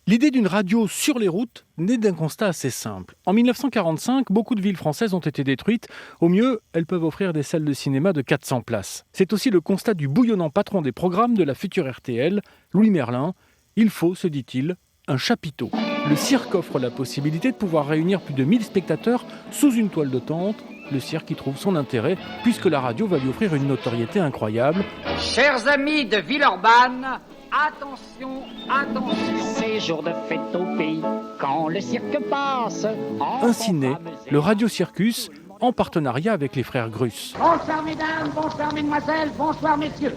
L'idée d'une radio sur les routes naît d'un constat assez simple. En 1945, beaucoup de villes françaises ont été détruites. Au mieux, elles peuvent offrir des salles de cinéma de 400 places. C'est aussi le constat du bouillonnant patron des programmes de la future RTL, Louis Merlin. Il faut, se dit-il, un chapiteau. Le cirque offre la possibilité de pouvoir réunir plus de 1000 spectateurs sous une toile de tente. Le cirque y trouve son intérêt puisque la radio va lui offrir une notoriété incroyable. Chers amis de Villeurbanne, attention, attention. C'est jour de fête au pays, quand le cirque passe. Ainsi naît le Radio Circus, en partenariat avec les frères Grus. Bonsoir mesdames, bonsoir mesdemoiselles, bonsoir messieurs.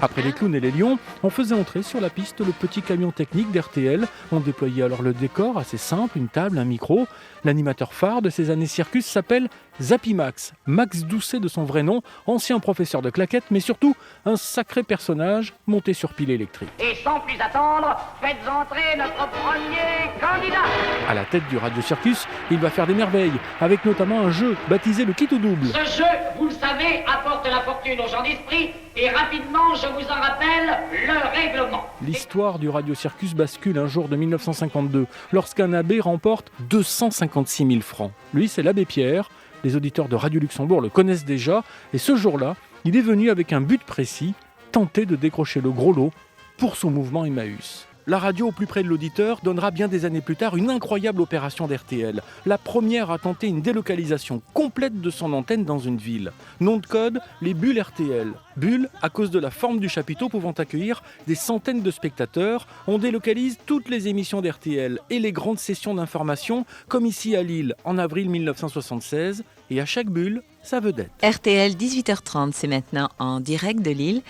Après les clowns et les lions, on faisait entrer sur la piste le petit camion technique d'RTL. On déployait alors le décor assez simple, une table, un micro. L'animateur phare de ces années circus s'appelle Zappy Max. Max Doucet de son vrai nom, ancien professeur de claquettes, mais surtout un sacré personnage monté sur pile électrique. Et sans plus attendre, faites entrer notre premier candidat. À la tête du Radio Circus, il va faire des merveilles, avec notamment un jeu baptisé le kit ou double. Ce jeu, vous le savez, apporte la fortune aux gens d'esprit. Et rapidement, je vous en rappelle le règlement. L'histoire du Radio Circus bascule un jour de 1952, lorsqu'un abbé remporte 256 000 francs. Lui, c'est l'abbé Pierre. Les auditeurs de Radio Luxembourg le connaissent déjà. Et ce jour-là, il est venu avec un but précis, tenter de décrocher le gros lot pour son mouvement Emmaüs. La radio au plus près de l'auditeur donnera bien des années plus tard une incroyable opération d'RTL. La première à tenter une délocalisation complète de son antenne dans une ville. Nom de code, les bulles RTL. Bulles, à cause de la forme du chapiteau pouvant accueillir des centaines de spectateurs, on délocalise toutes les émissions d'RTL et les grandes sessions d'information, comme ici à Lille en avril 1976. Et à chaque bulle, sa vedette. RTL 18h30, c'est maintenant en direct de Lille.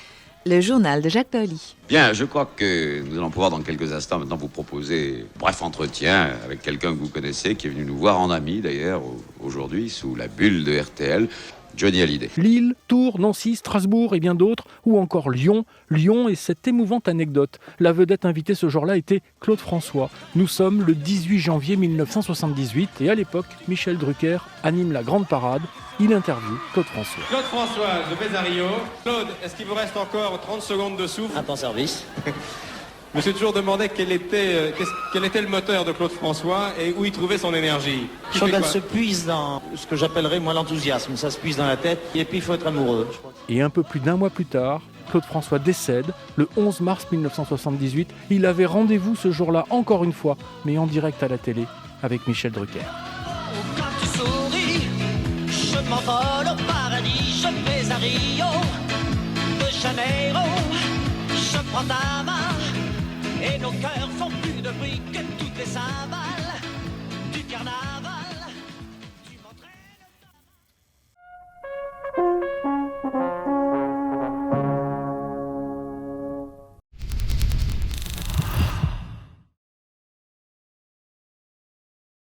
Le journal de Jacques Paoli. Bien, je crois que nous allons pouvoir dans quelques instants maintenant vous proposer un bref entretien avec quelqu'un que vous connaissez, qui est venu nous voir en ami d'ailleurs aujourd'hui sous la bulle de RTL, Johnny Hallyday. Lille, Tours, Nancy, Strasbourg et bien d'autres, ou encore Lyon. Lyon et cette émouvante anecdote. La vedette invitée ce jour-là était Claude François. Nous sommes le 18 janvier 1978 et à l'époque, Michel Drucker anime la grande parade. Il interviewe Claude François. Claude François, je vais à Rio. Claude, est-ce qu'il vous reste encore 30 secondes de souffle? À ton service. Je me suis toujours demandé quel était le moteur de Claude François et où il trouvait son énergie. Je crois qu'elle se puise dans ce que j'appellerais moi l'enthousiasme. Ça se puise dans la tête et puis il faut être amoureux. Et un peu plus d'un mois plus tard, Claude François décède, le 11 mars 1978. Il avait rendez-vous ce jour-là encore une fois, mais en direct à la télé, avec Michel Drucker. Quand tu souris, je m'envole au paradis, je vais à Rio de Janeiro, je prends ta main et nos cœurs font plus de bruit que toutes les cymbales.